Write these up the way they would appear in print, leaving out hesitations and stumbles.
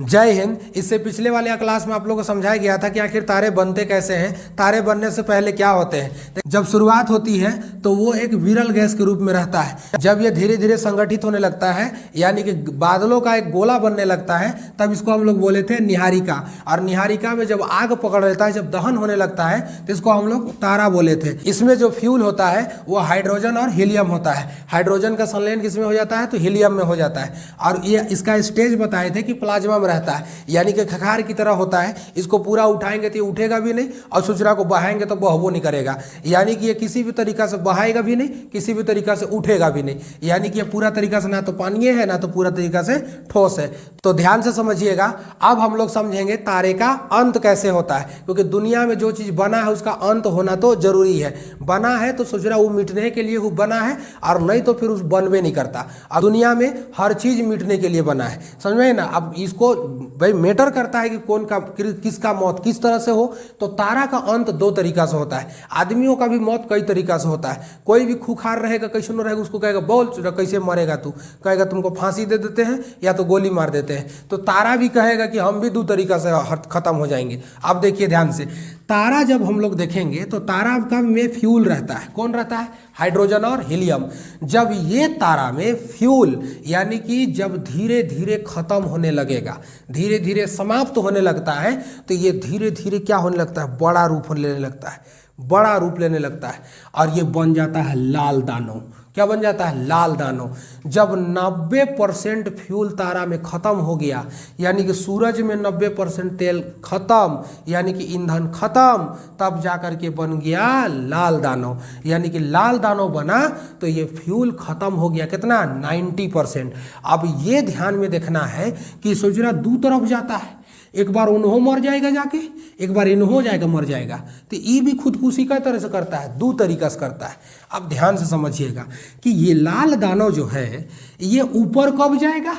जय हिंद। इससे पिछले वाले क्लास में आप लोगों को समझाया गया था कि आखिर तारे बनते कैसे हैं, तारे बनने से पहले क्या होते हैं। जब शुरुआत होती है तो वो एक विरल गैस के रूप में रहता है। जब ये धीरे धीरे संगठित होने लगता है यानी कि बादलों का एक गोला बनने लगता है, तब इसको हम लोग बोले थे निहारिका। और निहारिका में जब आग पकड़ लेता है, जब दहन होने लगता है, तो इसको हम लोग तारा बोले थे। इसमें जो फ्यूल होता है वो हाइड्रोजन और हीलियम होता है। हाइड्रोजन का संलयन किसमें हो जाता है तो हीलियम में हो जाता है। और ये इसका स्टेज बताए थे कि प्लाज्मा में रहता है, यानी कि खखार की तरह होता है। इसको पूरा उठाएंगे तो ये उठेगा भी नहीं और सूचना को बहाएंगे तो बहबो नहीं करेगा, यानी कि ये किसी भी तरीका से बहाएगा भी नहीं, किसी भी तरीका से उठेगा भी नहीं। यानी कि ये पूरा तरीका से ना तो पानी है ना तो पूरा तरीका से ठोस है। तो ध्यान से समझिएगा। अब हम लोग समझेंगे तारे का अंत कैसे होता है, क्योंकि दुनिया में जो चीज बना है उसका अंत होना तो जरूरी है। बना है तो सोच रहा वो मिटने के लिए वो बना है, और नहीं तो फिर उस बनवे नहीं करता। अब दुनिया में हर चीज मिटने के लिए बना है, समझ में ना। अब इसको भाई मैटर करता है कि कौन का किसका मौत किस तरह से हो। तो तारा का अंत दो तरीका से होता है। आदमियों का भी मौत कई तरीका से होता है। कोई भी खुखार रहेगा, कैसे न रहेगा, उसको कहेगा बोल कैसे मरेगा तू, कहेगा तुमको फांसी दे देते हैं या तो गोली मार देते हैं। तो तारा भी कहेगा कि हम भी दो तरीका से खत्म हो जाएंगे। अब देखिए ध्यान से, तारा जब हम लोग देखेंगे तो तारा का में फ्यूल रहता है। कौन रहता है? हाइड्रोजन और हीलियम। जब ये तारा में फ्यूल यानी कि जब धीरे धीरे खत्म होने लगेगा, धीरे धीरे समाप्त होने लगता है, तो ये धीरे धीरे क्या होने लगता है, बड़ा रूप लेने लगता है, बड़ा रूप लेने लगता है। और ये बन जाता है लाल दानव। क्या बन जाता है? लाल दानव। जब 90% फ्यूल तारा में खत्म हो गया, यानी कि सूरज में 90% तेल खत्म, यानी कि ईंधन खत्म, तब जाकर के बन गया लाल दानव। यानी कि लाल दानव बना तो ये फ्यूल खत्म हो गया। कितना? 90%। अब ये ध्यान में देखना है कि सोचना दो तरफ जाता है। एक बार उन्हों मर जाएगा जाके, एक बार इन्हों जाएगा मर जाएगा। तो ये भी खुदकुशी का तरह से करता है, दो तरीका से करता है। अब ध्यान से समझिएगा कि ये लाल दानव जो है ये ऊपर कब जाएगा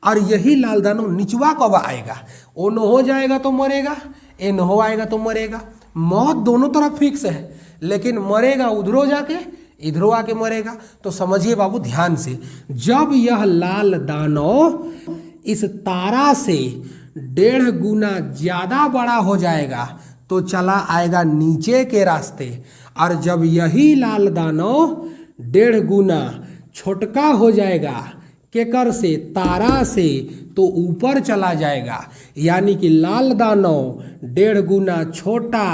और यही लाल दानव निचवा कब आएगा। उन्हों जाएगा तो मरेगा, इन्हों आएगा तो मरेगा। मौत दोनों तरफ फिक्स है, लेकिन मरेगा उधरों जाके इधरों आके मरेगा। तो समझिए बाबू ध्यान से, जब यह लाल दानव इस तारा से 1.5 गुना ज्यादा बड़ा हो जाएगा तो चला आएगा नीचे के रास्ते। और जब यही लाल दानव 1.5 गुना छोटका हो जाएगा केकर से? तारा से, तो ऊपर चला जाएगा। यानी कि लाल दानव 1.5 गुना छोटा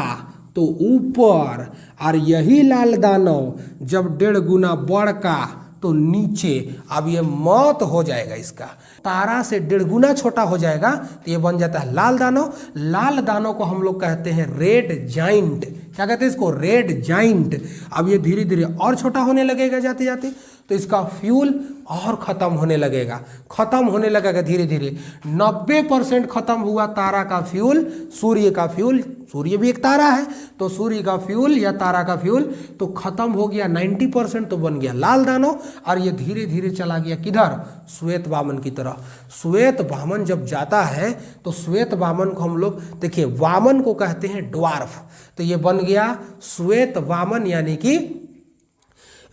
तो ऊपर, और यही लाल दानव जब 1.5 गुना बड़का तो नीचे। अब ये मौत हो जाएगा इसका। तारा से 1.5 गुना छोटा हो जाएगा तो ये बन जाता है लाल दानव। लाल दानव को हम लोग कहते हैं रेड जाइंट। क्या कहते हैं इसको? Red giant. अब ये धीरे धीरे और छोटा होने लगेगा जाते जाते, तो इसका फ्यूल और खत्म होने लगेगा, खत्म होने लगेगा धीरे धीरे। 90% खत्म हुआ तारा का फ्यूल, सूर्य का फ्यूल, सूर्य भी एक तारा है, तो सूर्य का फ्यूल या तारा का फ्यूल तो खत्म हो गया 90%, तो बन गया लाल दानव। और ये धीरे धीरे चला गया किधर? श्वेत वामन की तरह। श्वेत वामन जब जाता है तो श्वेत वामन को हम लोग देखिए, वामन को कहते हैं ड्वार्फ, तो ये बन गया श्वेत वामन यानी कि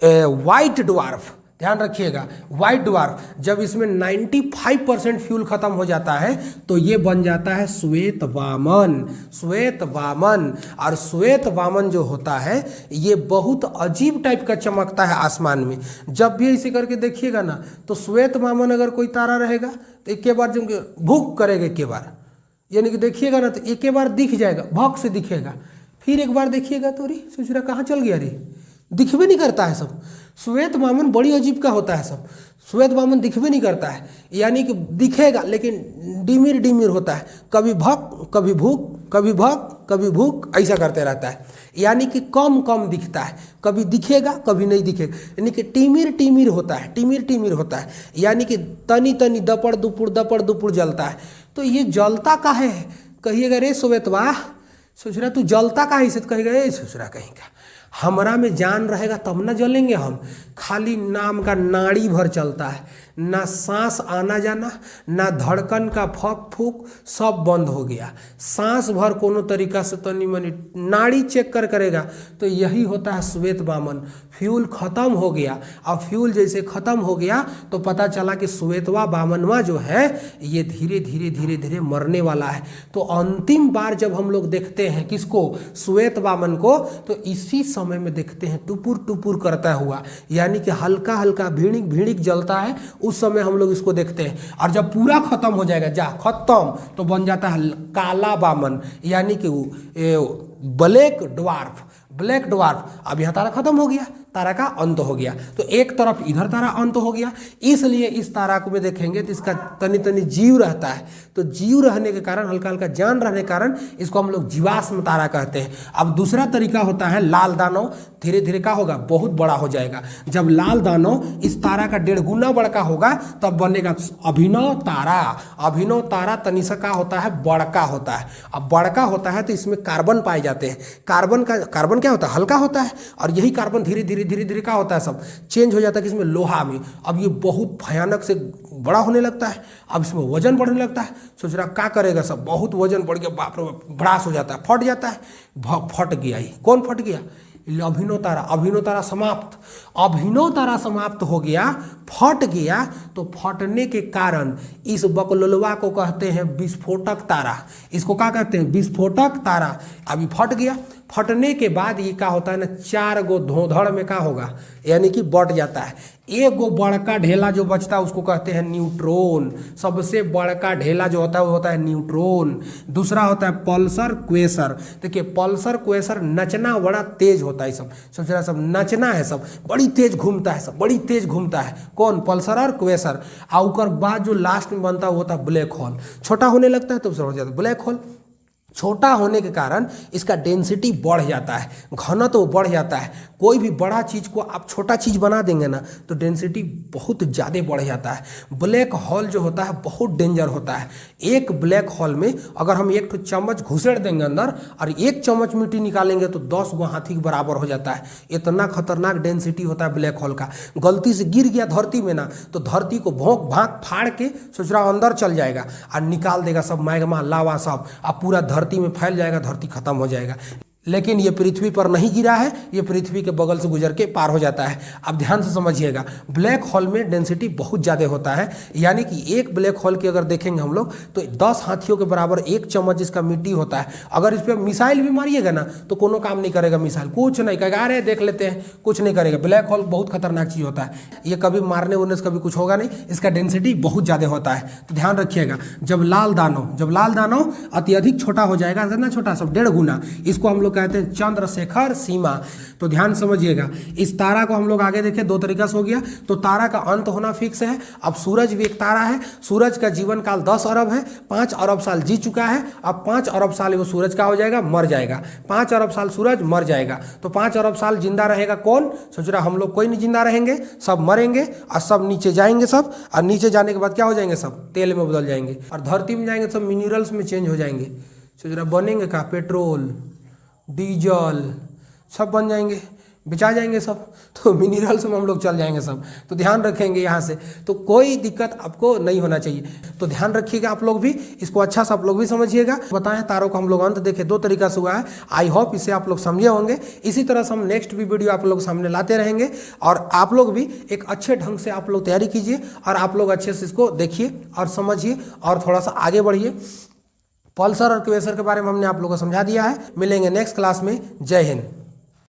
व्हाइट ड्वार्फ। ध्यान रखिएगा, व्हाइट ड्वार्फ। जब इसमें 95% फ्यूल खत्म हो जाता है तो ये बन जाता है श्वेत वामन। श्वेत वामन। और श्वेत वामन जो होता है ये बहुत अजीब टाइप का चमकता है आसमान में। जब भी ऐसे करके देखिएगा ना, तो श्वेत वामन अगर कोई तारा रहेगा तो एक बार जब भूख करेगा, एक बार यानी कि देखिएगा ना तो एक बार दिख जाएगा, भौक से दिखेगा। फिर एक बार देखिएगा तो अरे सोच रहा कहाँ चल गया, रे दिखबे नहीं करता है सब। श्वेत वामन बड़ी अजीब का होता है सब। श्वेत वामन दिखबे नहीं करता है, यानी कि दिखेगा लेकिन डिमिर डिमिर होता है। कभी भक कभी भूख, कभी भक कभी भूख, ऐसा करते रहता है। यानी कि कम कम दिखता है, कभी दिखेगा कभी नहीं दिखेगा। यानी कि टिमिर टिमिर होता है, टिमिर टिमिर होता है। यानी कि तनी तनी दपड़ दुपुड़ जलता है। तो ये जलता काहे है? कहिएगा रे श्वेतवा, सोच रहा तू जलता काहे से? कहेगा ए सोच रहा कहीं का, हमरा में जान रहेगा तब ना जलेंगे हम। खाली नाम का नाड़ी भर चलता है, ना सांस आना जाना, ना धड़कन का फक फूक, सब बंद हो गया। सांस भर कोनो तरीका से तनी मनी नाड़ी चेक करेगा तो यही होता है श्वेत वामन। फ्यूल खत्म हो गया। अब फ्यूल जैसे खत्म हो गया तो पता चला कि श्वेतवा वामनवा जो है ये धीरे धीरे धीरे धीरे मरने वाला है। तो अंतिम बार जब हम लोग देखते हैं किसको, श्वेत वामन को, तो इसी समय में देखते हैं टुपुर टुपुर करता हुआ, यानी कि हल्का हल्का भीणिक भीणिक जलता है, उस समय हम लोग इसको देखते हैं। और जब पूरा खत्म हो जाएगा, जा खत्म, तो बन जाता है काला वामन, यानी कि ब्लैक ड्वार्फ। Black dwarf. अब यह तारा खत्म हो गया, तारा का अंत हो गया। तो एक तरफ इधर तारा अंत हो गया, इसलिए इस तारा को में देखेंगे तो इसका तनी तनी जीव रहता है। तो जीव रहने के कारण, हल्का हल्का जान रहने के कारण इसको हम लोग जीवाश्म तारा कहते हैं। अब दूसरा तरीका होता है लाल दानव। धीरे धीरे क्या होगा, बहुत बड़ा हो जाएगा। जब लाल दानव इस तारा का 1.5 गुना बड़का होगा तब बनेगा अभिनव तारा। अभिनव तारा तनी सा का होता है, बड़का होता है। अब बड़का होता है तो इसमें कार्बन पाए जाते हैं। कार्बन क्या होता है, हल्का होता है, और यही कार्बन धीरे धीरे धीरे धीरे क्या होता है, सब चेंज हो जाता है किसमें, लोहा में। अब ये बहुत भयानक से बड़ा होने लगता है। अब इसमें वजन बढ़ने लगता है। सोच रहा क्या करेगा, सब बहुत वजन बढ़ गया, बाप रे भड़ास हो जाता है, फट जाता है। फट गया, ही कौन फट गया, अभिनव तारा। अभिनव तारा समाप्त। अभिनव तारा समाप्त हो गया, फट गया। तो फटने के कारण इस बकलोलवा को कहते हैं विस्फोटक तारा। इसको क्या कहते हैं, विस्फोटक तारा। अभी फट गया, फटने के बाद ये क्या होता है ना, 4 गो धोधड़ में क्या होगा, यानी कि बट जाता है। एक गो बड़का ढेला जो बचता है उसको कहते हैं न्यूट्रॉन। सबसे बड़का ढेला जो होता है वो होता है न्यूट्रॉन। दूसरा होता है पल्सर क्वेसर। देखिए पल्सर क्वेसर नचना बड़ा तेज होता है, सब सोच रहा सब नचना है, सब बड़ी तेज घूमता है, सब बड़ी तेज घूमता है। कौन, पल्सर और क्वेसर। और बाद जो लास्ट में बनता है वो होता है ब्लैक होल। छोटा होने लगता है तो हो जाता है ब्लैक होल। छोटा होने के कारण इसका डेंसिटी बढ़ जाता है, घनत्व तो बढ़ जाता है। कोई भी बड़ा चीज़ को आप छोटा चीज़ बना देंगे ना तो डेंसिटी बहुत ज़्यादा बढ़ जाता है। ब्लैक होल जो होता है बहुत डेंजर होता है। एक ब्लैक होल में अगर हम 1 चम्मच घुसेड़ देंगे अंदर और 1 चम्मच मिट्टी निकालेंगे तो 10 गो हाथी के बराबर हो जाता है। इतना खतरनाक डेंसिटी होता है ब्लैक होल का। गलती से गिर गया धरती में ना तो धरती को भोंक भाग फाड़ के सोच रहा अंदर चल जाएगा और निकाल देगा सब मैग्मा लावा सब, और पूरा धरती में फैल जाएगा, धरती खत्म हो जाएगा। लेकिन ये पृथ्वी पर नहीं गिरा है, ये पृथ्वी के बगल से गुजर के पार हो जाता है। अब ध्यान से समझिएगा, ब्लैक होल में डेंसिटी बहुत ज़्यादा होता है, यानी कि एक ब्लैक होल की अगर देखेंगे हम लोग तो 10 हाथियों के बराबर 1 चम्मच इसका मिट्टी होता है। अगर इस पर मिसाइल भी मारिएगा ना तो कोनो काम नहीं करेगा मिसाइल, कुछ नहीं करेगा। अरे देख लेते हैं, कुछ नहीं करेगा। ब्लैक होल बहुत खतरनाक चीज़ होता है, ये कभी मारने उड़ने से कभी कुछ होगा नहीं, इसका डेंसिटी बहुत ज़्यादा होता है। तो ध्यान रखिएगा, जब लाल दानव अत्यधिक छोटा हो जाएगा, कितना छोटा, सब 1.5 गुना, इसको हम लोग कहते हैं चंद्रशेखर सीमा। तो ध्यान समझिएगा, इस तारा को हम लोग आगे देखें 2 तरीका से हो गया। तो तारा का अंत होना फिक्स है। अब सूरज भी एक तारा है, सूरज का जीवन काल 10 अरब है, 5 अरब साल जी चुका है। अब 5 अरब साल वो सूरज का हो जाएगा, मर जाएगा। 5 अरब साल सूरज मर जाएगा। तो 5 अरब साल जिंदा रहेगा कौन, सोच रहा हम लोग कोई नहीं जिंदा रहेंगे, सब मरेंगे और सब नीचे जाएंगे सब, और नीचे जाने के बाद क्या हो जाएंगे, सब तेल में बदल जाएंगे, और धरती में जाएंगे सब मिनरल्स में चेंज हो जाएंगे। सोच रहा बनेंगे का, पेट्रोल डीजल सब बन जाएंगे, बेचा जाएंगे सब, तो मिनरल्स में हम लोग चल जाएंगे सब। तो ध्यान रखेंगे यहाँ से, तो कोई दिक्कत आपको नहीं होना चाहिए। तो ध्यान रखिएगा आप लोग भी, इसको अच्छा से आप लोग भी समझिएगा। बताएं तारों को हम लोग अंत देखें 2 तरीका से हुआ है। आई होप इसे आप लोग समझे होंगे। इसी तरह से हम नेक्स्ट भी वीडियो आप लोग सामने लाते रहेंगे, और आप लोग भी एक अच्छे ढंग से आप लोग तैयारी कीजिए, और आप लोग अच्छे से इसको देखिए और समझिए और थोड़ा सा आगे बढ़िए। पल्सर और क्वेसर के बारे में हमने आप लोगों को समझा दिया है। मिलेंगे नेक्स्ट क्लास में। जय हिंद।